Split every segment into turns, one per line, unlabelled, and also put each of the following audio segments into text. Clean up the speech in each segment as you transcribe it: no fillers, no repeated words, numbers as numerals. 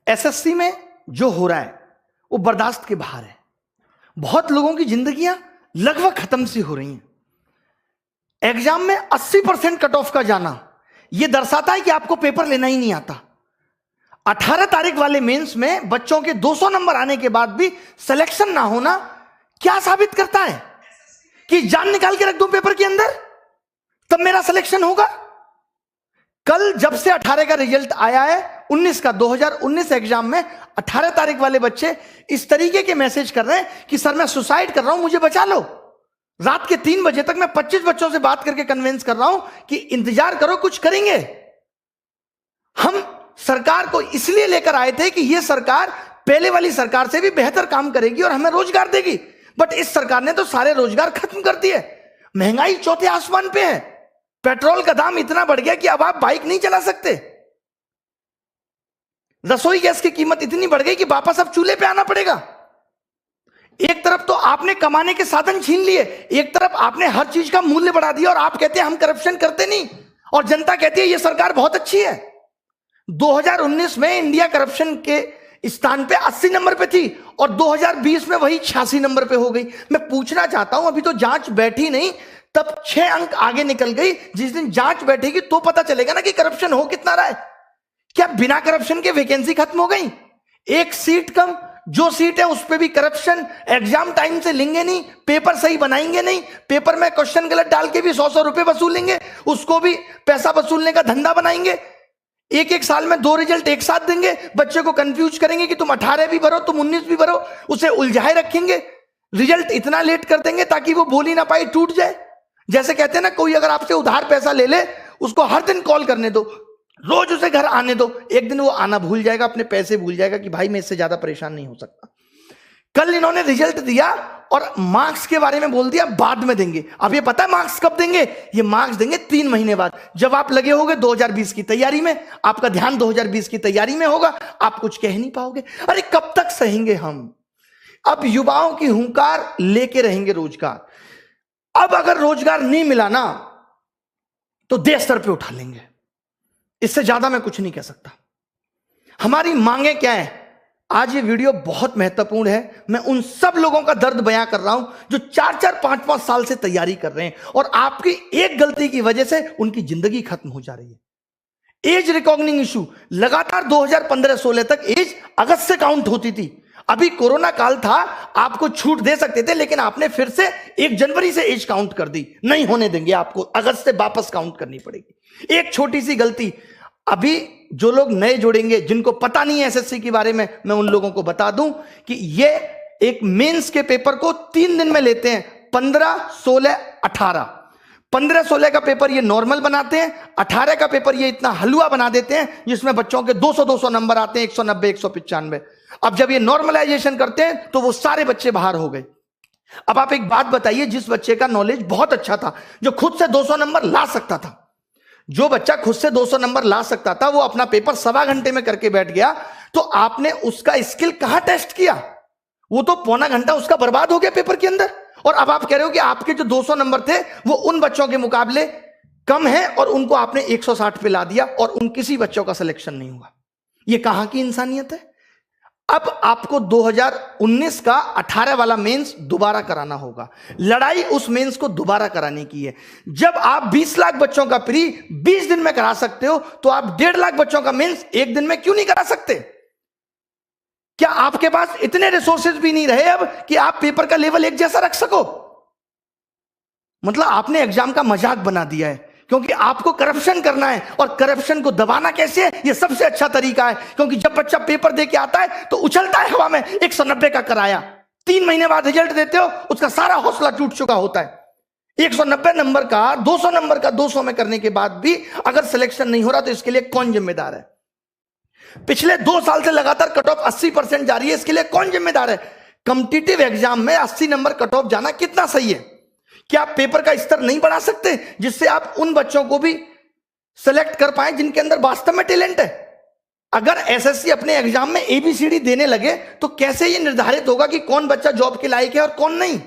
SSC में जो हो रहा है वो बर्दाश्त के बाहर है। बहुत लोगों की जिंदगियां लगभग खत्म सी हो रही हैं। एग्जाम में 80% कट ऑफ का जाना यह दर्शाता है कि आपको पेपर लेना ही नहीं आता। 18 तारीख वाले मेंस में बच्चों के 200 नंबर आने के बाद भी सिलेक्शन ना होना क्या साबित करता है? कि जान निकाल के रख दूं पेपर के अंदर तब मेरा सिलेक्शन होगा। कल जब से 18 का रिजल्ट आया है 19 का 2019 एग्जाम में 18 तारीख वाले बच्चे इस तरीके के मैसेज कर रहे हैं कि सर मैं सुसाइड कर रहा हूं, मुझे बचा लो। रात के 3 बजे तक मैं 25 बच्चों से बात करके कन्विंस कर रहा हूं कि इंतजार करो, कुछ करेंगे। हम सरकार को इसलिए लेकर आए थे कि यह सरकार पहले वाली सरकार से भी बेहतर काम करेगी और हमें रोजगार देगी, बट इस सरकार ने तो सारे रोजगार खत्म कर दिए। महंगाई चौथे आसमान पे है। पेट्रोल का दाम इतना बढ़ गया कि अब आप बाइक नहीं चला सकते। रसोई गैस की कीमत इतनी बढ़ गई कि वापस अब चूल्हे पे आना पड़ेगा। एक तरफ तो आपने कमाने के साधन छीन लिए, एक तरफ आपने हर चीज का मूल्य बढ़ा दिया और आप कहते हैं हम करप्शन करते नहीं, और जनता कहती है यह सरकार बहुत अच्छी है। 2019 में इंडिया करप्शन के स्थान पे 80 नंबर पे थी और 2020 में वही 86 नंबर पे हो गई। मैं पूछना चाहता हूं, अभी तो जांच बैठी नहीं, तब 6 अंक आगे निकल गई। जिस दिन जांच बैठेगी तो पता चलेगा ना कि करप्शन हो कितना रहा है। क्या बिना करप्शन के वैकेंसी खत्म हो गई? एक सीट कम, जो सीट है उस पर भी करप्शन। एग्जाम टाइम से लेंगे नहीं, पेपर सही बनाएंगे नहीं, पेपर में क्वेश्चन गलत डाल के भी 100 रुपए वसूलेंगे, उसको भी पैसा वसूलने का धंधा बनाएंगे। एक साल में 2 रिजल्ट एक साथ देंगे, बच्चे को कंफ्यूज करेंगे कि तुम 18 भी भरो, तुम 19 भी भरो, उसे उलझाए रखेंगे। रिजल्ट इतना लेट कर देंगे ताकि वो बोल ही ना पाए, टूट जाए। जैसे कहते हैं ना, कोई अगर आपसे उधार पैसा ले ले, उसको हर दिन कॉल करने दो, रोज उसे घर आने दो, एक दिन वो आना भूल जाएगा, अपने पैसे भूल जाएगा कि भाई मैं इससे ज्यादा परेशान नहीं हो सकता। कल इन्होंने रिजल्ट दिया और मार्क्स के बारे में बोल दिया बाद में देंगे। अब ये पता है मार्क्स कब देंगे? ये मार्क्स देंगे 3 महीने बाद, जब आप लगे होगे 2020 की तैयारी में, आपका ध्यान 2020 की तैयारी में होगा, आप कुछ कह नहीं पाओगे। अरे कब तक सहेंगे हम? अब युवाओं की हुंकार लेके रहेंगे रोजगार। अब अगर रोजगार नहीं मिला ना तो देश सर पे उठा लेंगे। इससे ज्यादा मैं कुछ नहीं कह सकता। हमारी मांगे क्या है? आज ये वीडियो बहुत महत्वपूर्ण है। मैं उन सब लोगों का दर्द बयां कर रहा हूं जो 4-4, 5-5 साल से तैयारी कर रहे हैं और आपकी एक गलती की वजह से उनकी जिंदगी खत्म हो जा रही है। एज रिकॉग्निंग इशू लगातार 2015-16 तक एज अगस्त से काउंट होती थी। अभी कोरोना काल था, आपको छूट दे सकते थे, लेकिन आपने फिर से 1 जनवरी से एज काउंट कर दी। नहीं होने देंगे, आपको अगस्त से वापस काउंट करनी पड़ेगी। एक छोटी सी गलती, अभी जो लोग नए जुड़ेंगे, जिनको पता नहीं है एसएससी के बारे में, मैं उन लोगों को बता दूं कि ये एक मेंस के पेपर को 3 दिन में लेते हैं। 15, 16, 18। 15-16 का पेपर ये नॉर्मल बनाते हैं, 18 का पेपर ये इतना हलवा बना देते हैं जिसमें बच्चों के 200-200 नंबर आते हैं, 190, 195। अब जब ये नॉर्मलाइजेशन करते हैं तो वो सारे बच्चे बाहर हो गए। अब आप एक बात बताइए, जिस बच्चे का नॉलेज बहुत अच्छा था, जो खुद से 200 नंबर ला सकता था, जो बच्चा खुद से 200 नंबर ला सकता था, वो अपना पेपर 1.25 घंटे में करके बैठ गया, तो आपने उसका स्किल कहां टेस्ट किया? वो तो पौना घंटा उसका बर्बाद हो गया पेपर के अंदर। और अब आप कह रहे हो कि आपके जो 200 नंबर थे वो उन बच्चों के मुकाबले कम है और उनको आपने 160 पे ला दिया और उन किसी बच्चों का सिलेक्शन नहीं हुआ। ये कहां की इंसानियत है? अब आपको 2019 का 18 वाला मेंस दोबारा कराना होगा। लड़ाई उस मेंस को दोबारा कराने की है। जब आप 20 लाख बच्चों का प्री 20 दिन में करा सकते हो, तो आप 1.5 लाख बच्चों का मेंस 1 दिन में क्यों नहीं करा सकते? क्या आपके पास इतने रिसोर्सेज भी नहीं रहे अब कि आप पेपर का लेवल एक जैसा रख सको? मतलब आपने एग्जाम का मजाक बना दिया है, क्योंकि आपको करप्शन करना है। और करप्शन को दबाना कैसे है? ये सबसे अच्छा तरीका है, क्योंकि जब बच्चा पेपर दे के आता है तो उछलता है हवा में 190 का कराया, 3 महीने बाद रिजल्ट देते हो, उसका सारा हौसला टूट चुका होता है। 190 नंबर का 200 नंबर का 200 में करने के बाद भी अगर सिलेक्शन नहीं हो रहा तो इसके लिए कौन जिम्मेदार है? पिछले 2 साल से लगातार कट ऑफ 80% जा रही है, इसके लिए कौन जिम्मेदार है? कॉम्पिटिटिव एग्जाम में 80 नंबर कट ऑफ जाना कितना सही है? क्या आप पेपर का स्तर नहीं बढ़ा सकते जिससे आप उन बच्चों को भी सेलेक्ट कर पाए जिनके अंदर वास्तव में टैलेंट है? अगर एसएससी अपने एग्जाम में एबीसीडी देने लगे तो कैसे यह निर्धारित होगा कि कौन बच्चा जॉब के लायक है और कौन नहीं?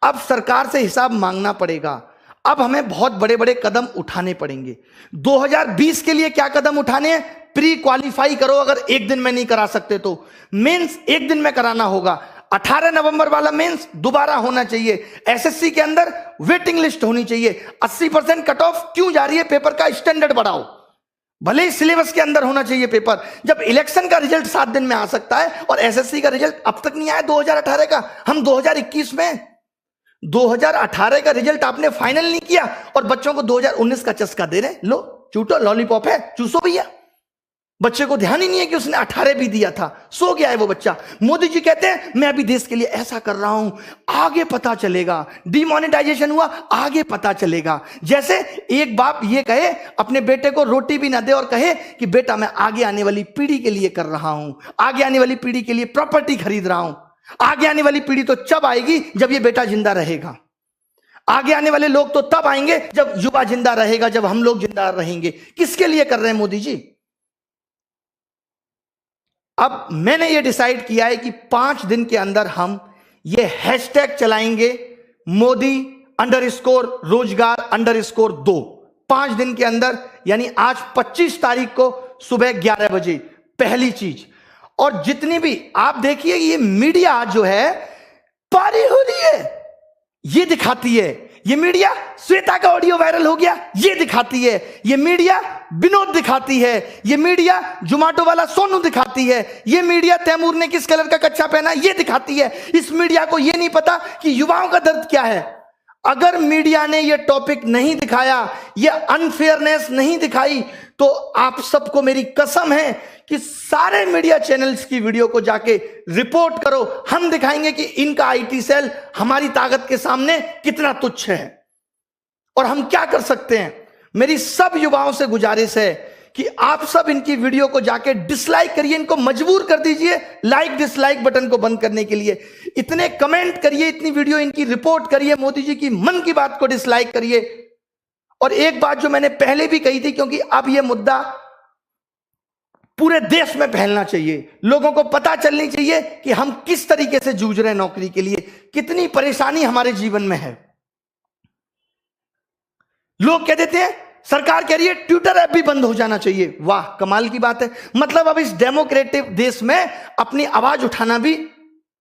अब सरकार से हिसाब मांगना पड़ेगा। अब हमें बहुत बड़े बड़े कदम उठाने पड़ेंगे। 2020 के लिए क्या कदम उठाने हैं? प्री क्वालिफाई करो अगर एक दिन में नहीं करा सकते तो। मेंस एक दिन में कराना होगा। 18 नवंबर वाला मेंस दोबारा होना चाहिए। एसएससी के अंदर वेटिंग लिस्ट होनी चाहिए। 80% कट ऑफ क्यों जा रही है? पेपर का स्टैंडर्ड बढ़ाओ, भले ही सिलेबस के अंदर होना चाहिए पेपर। जब इलेक्शन का रिजल्ट 7 दिन में आ सकता है और एसएससी का रिजल्ट अब तक नहीं आया 2018 का, हम 2021 में 2018 का रिजल्ट आपने फाइनल नहीं किया और बच्चों को 2019 का चस्का दे रहे। लो चूटो, लॉलीपॉप है, चूसो भैया। बच्चे को ध्यान ही नहीं है कि उसने 18 भी दिया था, सो गया है वो बच्चा। मोदी जी कहते हैं मैं अभी देश के लिए ऐसा कर रहा हूं, आगे पता चलेगा। डिमोनेटाइजेशन हुआ, आगे पता चलेगा। जैसे एक बाप ये कहे अपने बेटे को रोटी भी ना दे और कहे कि बेटा मैं आगे आने वाली पीढ़ी के लिए कर रहा हूं, आगे आने वाली पीढ़ी के लिए प्रॉपर्टी खरीद रहा हूं। आगे आने वाली पीढ़ी तो जब आएगी जब ये बेटा जिंदा रहेगा। आगे आने वाले लोग तो तब आएंगे जब युवा जिंदा रहेगा, जब हम लोग जिंदा रहेंगे। किसके लिए कर रहे हैं मोदी जी? अब मैंने ये डिसाइड किया है कि 5 दिन के अंदर हम ये हैशटैग चलाएंगे, मोदी _रोजगार_2। 5 दिन के अंदर, यानी आज 25 तारीख को सुबह 11 बजे पहली चीज। और जितनी भी आप देखिए ये मीडिया जो है पारी हो रही है, ये दिखाती है। ये मीडिया श्वेता का ऑडियो वायरल हो गया, ये दिखाती है। ये मीडिया विनोद दिखाती है। ये मीडिया जोमेटो वाला सोनू दिखाती है। ये मीडिया तैमूर ने किस कलर का कच्चा पहना, ये दिखाती है। इस मीडिया को ये नहीं पता कि युवाओं का दर्द क्या है। अगर मीडिया ने ये टॉपिक नहीं दिखाया, ये अनफेयरनेस नहीं दिखाई, तो आप सबको मेरी कसम है कि सारे मीडिया चैनल्स की वीडियो को जाके रिपोर्ट करो। हम दिखाएंगे कि इनका आईटी सेल हमारी ताकत के सामने कितना तुच्छ है और हम क्या कर सकते हैं। मेरी सब युवाओं से गुजारिश है कि आप सब इनकी वीडियो को जाके डिसलाइक करिए, इनको मजबूर कर दीजिए लाइक डिसलाइक बटन को बंद करने के लिए। इतने कमेंट करिए, इतनी वीडियो इनकी रिपोर्ट करिए, मोदी जी की मन की बात को डिसलाइक करिए। और एक बात जो मैंने पहले भी कही थी, क्योंकि अब यह मुद्दा पूरे देश में फैलना चाहिए, लोगों को पता चलनी चाहिए कि हम किस तरीके से जूझ रहे हैं नौकरी के लिए, कितनी परेशानी हमारे जीवन में है। लोग कह देते हैं सरकार कह रही है ट्विटर ऐप भी बंद हो जाना चाहिए। वाह, कमाल की बात है। मतलब अब इस डेमोक्रेटिक देश में अपनी आवाज उठाना भी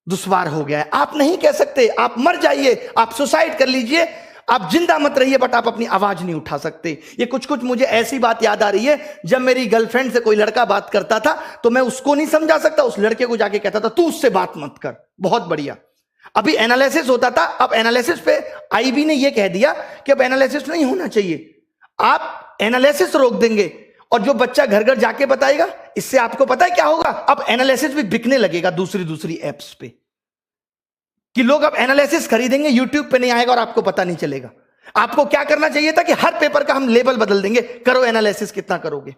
दुश्वार हो गया है। आप नहीं कह सकते, आप मर जाइए, आप सुसाइड कर लीजिए, आप जिंदा मत रहिए, बट आप अपनी आवाज नहीं उठा सकते। ये कुछ मुझे ऐसी बात याद आ रही है, जब मेरी गर्लफ्रेंड से कोई लड़का बात करता था तो मैं उसको नहीं समझा सकता, उस लड़के को जाके कहता था तू उससे बात मत कर। बहुत बढ़िया। अभी एनालिसिस होता था, अब एनालिसिस पे आईबी ने यह कह दिया कि अब एनालिसिस नहीं होना चाहिए, आप एनालिसिस रोक देंगे और जो बच्चा घर घर जाके बताएगा, इससे आपको पता है क्या होगा, अब एनालिसिस भी बिकने लगेगा दूसरी एप्स पे, कि लोग अब एनालिसिस खरीदेंगे, यूट्यूब पे नहीं आएगा और आपको पता नहीं चलेगा। आपको क्या करना चाहिए था कि हर पेपर का हम लेबल बदल देंगे, करो एनालिसिस, कितना करोगे।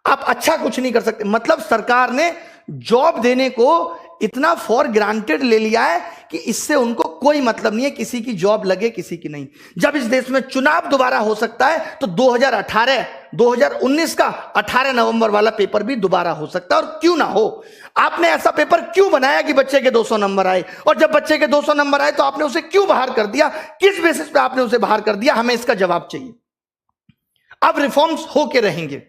आप अच्छा कुछ नहीं कर सकते। मतलब सरकार ने जॉब देने को इतना फॉर ग्रांटेड ले लिया है कि इससे उनको कोई मतलब नहीं है किसी की जॉब लगे किसी की नहीं। जब इस देश में चुनाव दोबारा हो सकता है तो 2019 का 18 नवंबर वाला पेपर भी दोबारा हो सकता है, और क्यों ना हो। आपने ऐसा पेपर क्यों बनाया कि बच्चे के 200 नंबर आए, और जब बच्चे के 200 नंबर आए तो आपने उसे क्यों बाहर कर दिया, किस बेसिस पे आपने उसे बाहर कर दिया, हमें इसका जवाब चाहिए। अब रिफॉर्म्स होके रहेंगे।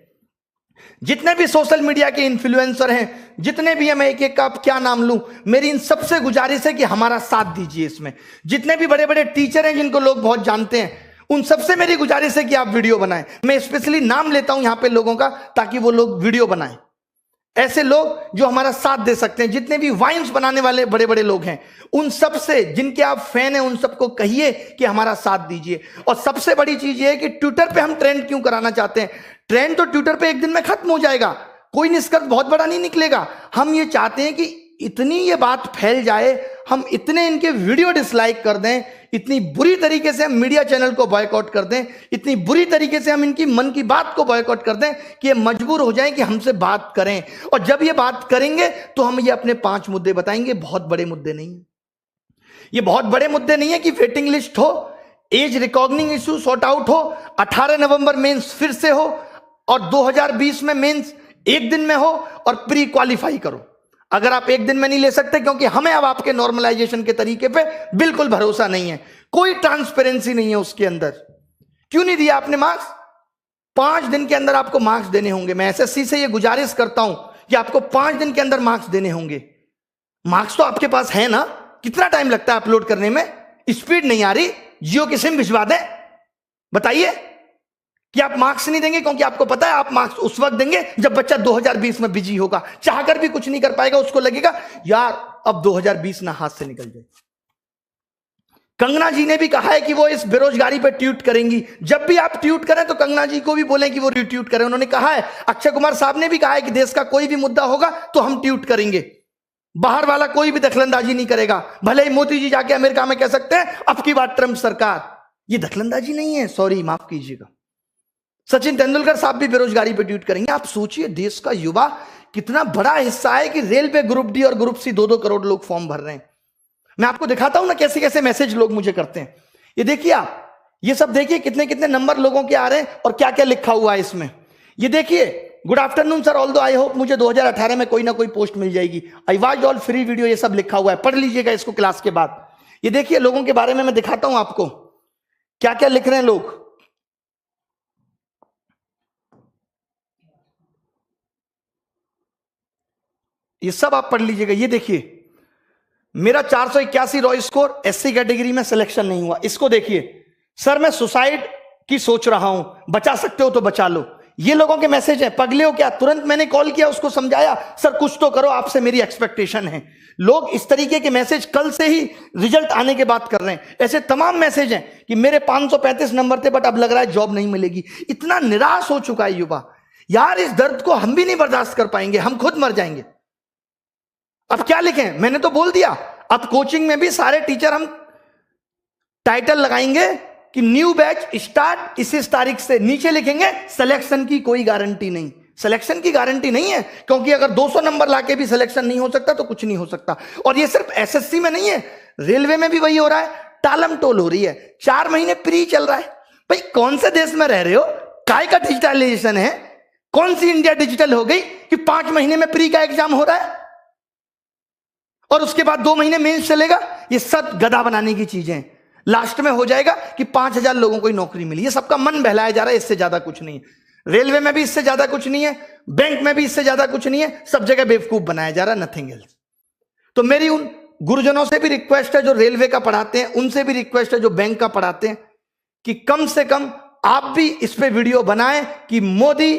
जितने भी सोशल मीडिया के इन्फ्लुएंसर हैं, जितने भी हैं, मैं एक एक का क्या नाम लूं, मेरी इन सबसे गुजारिश है कि हमारा साथ दीजिए इसमें। जितने भी बड़े बड़े टीचर हैं जिनको लोग बहुत जानते हैं, उन सबसे मेरी गुजारिश है कि आप वीडियो बनाएं। मैं स्पेशली नाम लेता हूं यहां पे लोगों का, ताकि वो लोग वीडियो बनाएं। ऐसे लोग जो हमारा साथ दे सकते हैं, जितने भी वाइन्स बनाने वाले बड़े बड़े लोग हैं, उन सब से जिनके आप फैन हैं, उन सबको कहिए कि हमारा साथ दीजिए। और सबसे बड़ी चीज ये है कि ट्विटर पे हम ट्रेंड क्यों कराना चाहते हैं। ट्रेंड तो ट्विटर पे एक दिन में खत्म हो जाएगा, कोई निष्कर्ष बहुत बड़ा नहीं निकलेगा। हम ये चाहते हैं कि इतनी ये बात फैल जाए, हम इतने इनके वीडियो डिसलाइक कर दें, इतनी बुरी तरीके से हम मीडिया चैनल को बॉयकॉट कर दें, इतनी बुरी तरीके से हम इनकी मन की बात को बॉयकॉट कर दें कि ये मजबूर हो जाएं कि हमसे बात करें। और जब ये बात करेंगे तो हम ये अपने 5 मुद्दे बताएंगे। बहुत बड़े मुद्दे नहीं है ये, बहुत बड़े मुद्दे नहीं है कि वेटिंग लिस्ट हो, age recognising issue sort out हो, 18 नवंबर मेंस फिर से हो, और 2020 में मेंस एक दिन में हो, और प्री क्वालिफाई करो। अगर आप एक दिन में नहीं ले सकते, क्योंकि हमें अब आपके नॉर्मलाइजेशन के तरीके पे बिल्कुल भरोसा नहीं है, कोई ट्रांसपेरेंसी नहीं है उसके अंदर। क्यों नहीं दिया आपने मार्क्स? 5 दिन के अंदर आपको मार्क्स देने होंगे। मैं एसएससी से ये गुजारिश करता हूं कि आपको 5 दिन के अंदर मार्क्स देने होंगे। मार्क्स तो आपके पास है ना, कितना टाइम लगता है अपलोड करने में? स्पीड नहीं आ रही, जियो की सिम भिजवा दें? बताइए कि आप मार्क्स नहीं देंगे, क्योंकि आपको पता है आप मार्क्स उस वक्त देंगे जब बच्चा 2020 में बिजी होगा, चाहकर भी कुछ नहीं कर पाएगा, उसको लगेगा यार अब 2020 ना हाथ से निकल जाए। कंगना जी ने भी कहा है कि वो इस बेरोजगारी पर ट्वीट करेंगी। जब भी आप ट्वीट करें तो कंगना जी को भी बोलें कि वो रिट्वीट करें। उन्होंने कहा है, अक्षय कुमार साहब ने भी कहा है कि देश का कोई भी मुद्दा होगा तो हम ट्वीट करेंगे, बाहर वाला कोई भी दखलंदाजी नहीं करेगा। भले ही मोदी जी जाके अमेरिका में कह सकते हैं अब की बात ट्रंप सरकार, ये दखलंदाजी नहीं है, सॉरी माफ कीजिएगा। सचिन तेंदुलकर साहब भी बेरोजगारी पर ट्वीट करेंगे। आप सोचिए देश का युवा कितना बड़ा हिस्सा है कि रेलवे ग्रुप डी और ग्रुप सी 2-2 करोड़ लोग फॉर्म भर रहे हैं। मैं आपको दिखाता हूं ना कैसे कैसे मैसेज लोग मुझे करते हैं। ये देखिए आप, ये सब देखिए कितने कितने नंबर लोगों के आ रहे हैं और क्या क्या लिखा हुआ है इसमें। ये देखिए, good afternoon sir, although I hope मुझे 2018 में कोई ना कोई पोस्ट मिल जाएगी। I watch all free video, ये सब लिखा हुआ है, पढ़ लीजिएगा इसको क्लास के बाद। ये देखिए लोगों के बारे में मैं दिखाता हूं आपको क्या क्या लिख रहे हैं लोग। ये सब आप पढ़ लीजिएगा। ये देखिए, मेरा 481 रॉ स्कोर, एससी कैटेगरी में सिलेक्शन नहीं हुआ। इसको देखिए, सर मैं सुसाइड की सोच रहा हूं, बचा सकते हो तो बचा लो। ये लोगों के मैसेज हैं। पगले हो क्या? तुरंत मैंने कॉल किया, उसको समझाया, सर कुछ तो करो, आपसे मेरी एक्सपेक्टेशन है। लोग इस तरीके के मैसेज कल से ही रिजल्ट आने के बाद कर रहे हैं। ऐसे तमाम मैसेज हैं कि मेरे 535 नंबर थे बट अब लग रहा है जॉब नहीं मिलेगी। इतना निराश हो चुका है युवा। यार इस दर्द को हम भी नहीं बर्दाश्त कर पाएंगे, हम खुद मर जाएंगे। अब क्या लिखें? मैंने तो बोल दिया, अब कोचिंग में भी सारे टीचर हम टाइटल लगाएंगे कि न्यू बैच स्टार्ट इस तारीख से। नीचे लिखेंगे सिलेक्शन की कोई गारंटी नहीं। सिलेक्शन की गारंटी नहीं है, क्योंकि अगर 200 नंबर लाके भी सिलेक्शन नहीं हो सकता तो कुछ नहीं हो सकता। और ये सिर्फ एसएससी में नहीं है, रेलवे में भी वही हो रहा है, टालम टोल हो रही है। 4 महीने प्री चल रहा है। भाई कौन से देश में रह रहे हो? काय का डिजिटलाइजेशन है? कौन सी इंडिया डिजिटल हो गई कि 5 महीने में प्री का एग्जाम हो रहा है और उसके बाद 2 महीने मेंस चलेगा? ये सब गधा बनाने की चीजें हैं। लास्ट में हो जाएगा कि 5000 लोगों को ही नौकरी मिली। ये सबका मन बहलाया जा रहा है, इससे ज्यादा कुछ नहीं है। रेलवे में भी इससे ज्यादा कुछ नहीं है, बैंक में भी इससे ज्यादा कुछ नहीं है, सब जगह बेवकूफ बनाया जा रहा है, नथिंग एल्स। तो मेरी उन गुरुजनों से भी रिक्वेस्ट है जो रेलवे का पढ़ाते हैं, उनसे भी रिक्वेस्ट है जो बैंक का पढ़ाते हैं, कि कम से कम आप भी इस पे वीडियो बनाएं कि मोदी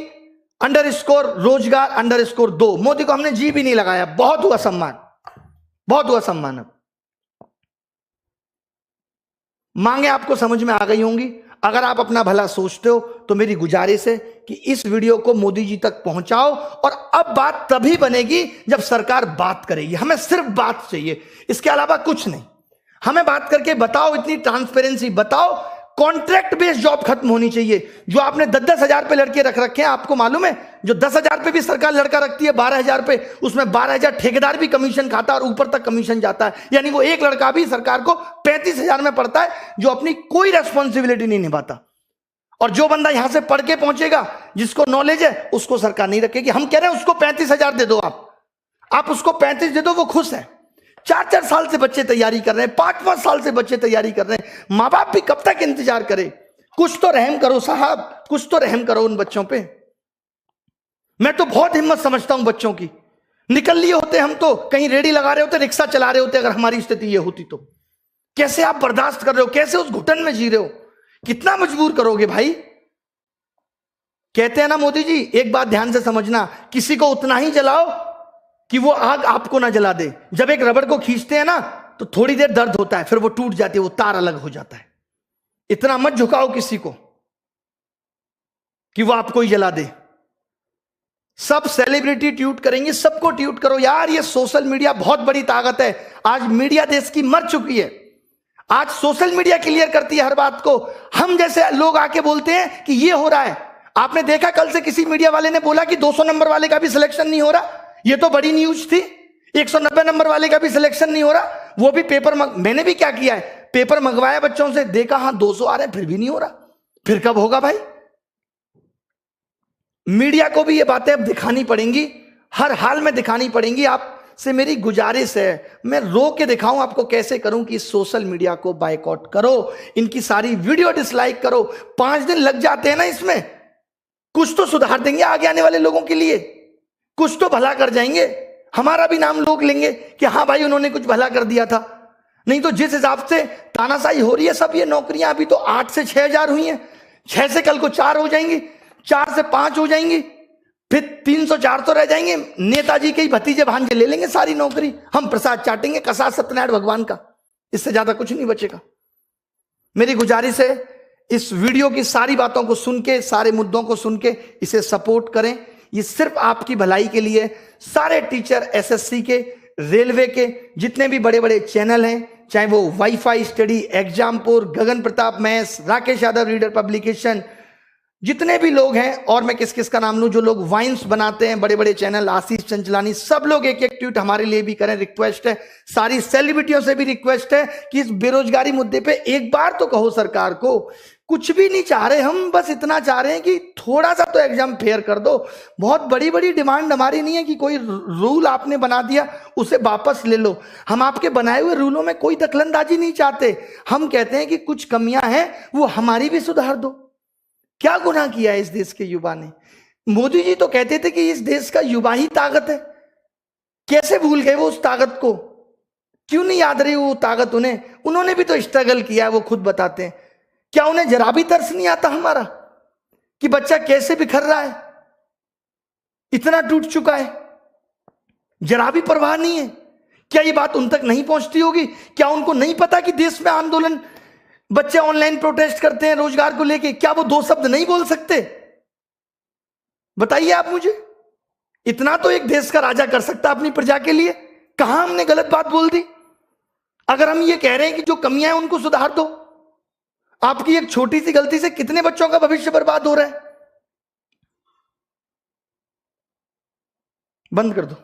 _ रोजगार _ 2। मोदी को हमने जी भी नहीं लगाया, बहुत हुआ सम्मान, बहुत हुआ सम्मान। अब मांगे आपको समझ में आ गई होंगी। अगर आप अपना भला सोचते हो तो मेरी गुजारिश है कि इस वीडियो को मोदी जी तक पहुंचाओ। और अब बात तभी बनेगी जब सरकार बात करेगी। हमें सिर्फ बात चाहिए, इसके अलावा कुछ नहीं। हमें बात करके बताओ, इतनी ट्रांसपेरेंसी बताओ। कॉन्ट्रैक्ट बेस्ड जॉब खत्म होनी चाहिए। जो आपने 10-10 हजार पे लड़के रख रखे हैं, आपको मालूम है जो 10 हजार पे भी सरकार लड़का रखती है 12 हजार पे, उसमें 12 हजार ठेकेदार भी कमीशन खाता है और ऊपर तक कमीशन जाता है। यानी वो एक लड़का भी सरकार को 35 हजार में पड़ता है, जो अपनी कोई रेस्पॉन्सिबिलिटी नहीं निभाता। और जो बंदा यहां से पढ़ के पहुंचेगा, जिसको नॉलेज है, उसको सरकार नहीं रखेगी। हम कह रहे हैं उसको 35 हजार दे दो, आप उसको 35 दे दो, वो खुश है। 4-4 साल से बच्चे तैयारी कर रहे हैं, 5-5 साल से बच्चे तैयारी कर रहे हैं। माँ बाप भी कब तक इंतजार करे? कुछ तो रहम करो साहब, कुछ तो रहम करो उन बच्चों पे। मैं तो बहुत हिम्मत समझता हूं बच्चों की। निकल लिए होते हम तो, कहीं रेडी लगा रहे होते, रिक्शा चला रहे होते, अगर हमारी स्थिति ये होती तो। कैसे आप बर्दाश्त कर रहे हो? कैसे उस घुटन में जी रहे हो? कितना मजबूर करोगे भाई? कहते हैं ना मोदी जी, एक बात ध्यान से समझना, किसी को उतना ही जलाओ कि वो आग आपको ना जला दे। जब एक रबड़ को खींचते हैं ना तो थोड़ी देर दर्द होता है, फिर वो टूट जाती है, वो तार अलग हो जाता है। इतना मत झुकाओ किसी को कि वो आपको ही जला दे। सब सेलिब्रिटी ट्वीट करेंगे, सबको ट्वीट करो यार। ये सोशल मीडिया बहुत बड़ी ताकत है। आज मीडिया देश की मर चुकी है। आज सोशल मीडिया क्लियर करती है हर बात को। हम जैसे लोग आके बोलते हैं कि ये हो रहा है। आपने देखा कल से किसी मीडिया वाले ने बोला कि 200 नंबर वाले का भी सिलेक्शन नहीं हो रहा। ये तो बड़ी न्यूज थी। 190 नंबर वाले का भी सिलेक्शन नहीं हो रहा, वो भी पेपर मैंने भी क्या किया है, पेपर मंगवाया बच्चों से, देखा हाँ 200 आ रहे हैं, फिर भी नहीं हो रहा। फिर कब होगा भाई? मीडिया को भी ये बातें अब दिखानी पड़ेंगी, हर हाल में दिखानी पड़ेंगी। आपसे मेरी गुजारिश है, मैं रो के दिखाऊं आपको कैसे करूं कि सोशल मीडिया को बायकॉट करो, इनकी सारी वीडियो डिसलाइक करो। 5 दिन लग जाते हैं ना इसमें, कुछ तो सुधार देंगे आगे आने वाले लोगों के लिए, कुछ तो भला कर जाएंगे, हमारा भी नाम लोग लेंगे कि हाँ भाई उन्होंने कुछ भला कर दिया था। नहीं तो जिस हिसाब से तानाशाही हो रही है, सब ये नौकरियां अभी तो 8 से 6,000 हुई हैं, 6 से कल को 4 हो जाएंगी, 4 से 5 हो जाएंगी, फिर 300-400 रह जाएंगे। नेताजी के ही भतीजे भांजे ले लेंगे सारी नौकरी, हम प्रसाद चाटेंगे कसा सत्यनारायण भगवान का, इससे ज्यादा कुछ नहीं बचेगा। मेरी गुजारिश है इस वीडियो की सारी बातों को सुन के, सारे मुद्दों को सुन के इसे सपोर्ट करें, ये सिर्फ आपकी भलाई के लिए। सारे टीचर, एसएससी के, रेलवे के जितने भी बड़े बड़े चैनल हैं, चाहे वो WiFi study, Exampur, Gagan Pratap maths, Rakesh Yadav reader publication, जितने भी लोग हैं, और मैं किस किस का नाम लूं, जो लोग वाइन्स बनाते हैं, बड़े बड़े चैनल, आशीष चंचलानी, सब लोग एक एक ट्वीट हमारे लिए भी करें, रिक्वेस्ट है। सारी सेलिब्रिटियों से भी रिक्वेस्ट है कि इस बेरोजगारी मुद्दे पे एक बार तो कहो सरकार को। कुछ भी नहीं चाह रहे हम, बस इतना चाह रहे हैं कि थोड़ा सा तो एग्जाम फेयर कर दो। बहुत बड़ी बड़ी डिमांड हमारी नहीं है कि कोई रूल आपने बना दिया उसे वापस ले लो, हम आपके बनाए हुए रूलों में कोई दखलंदाजी नहीं चाहते। हम कहते हैं कि कुछ कमियां हैं वो हमारी भी सुधार दो। क्या गुनाह किया है इस देश के युवा ने? मोदी जी तो कहते थे कि इस देश का युवा ही ताकत है, कैसे भूल गए वो उस ताकत को? क्यों नहीं याद रही वो ताकत उन्हें? उन्होंने भी तो स्ट्रगल किया है, वो खुद बताते हैं। क्या उन्हें जरा भी तरस नहीं आता हमारा कि बच्चा कैसे बिखर रहा है, इतना टूट चुका है? जरा भी परवाह नहीं है? क्या ये बात उन तक नहीं पहुंचती होगी? क्या उनको नहीं पता कि देश में आंदोलन, बच्चे ऑनलाइन प्रोटेस्ट करते हैं रोजगार को लेके, क्या वो 2 शब्द नहीं बोल सकते? बताइए आप मुझे। इतना तो एक देश का राजा कर सकता अपनी प्रजा के लिए। कहां हमने गलत बात बोल दी? अगर हम ये कह रहे हैं कि जो कमियां हैं उनको सुधार दो, आपकी एक छोटी सी गलती से कितने बच्चों का भविष्य बर्बाद हो रहा है? बंद कर दो।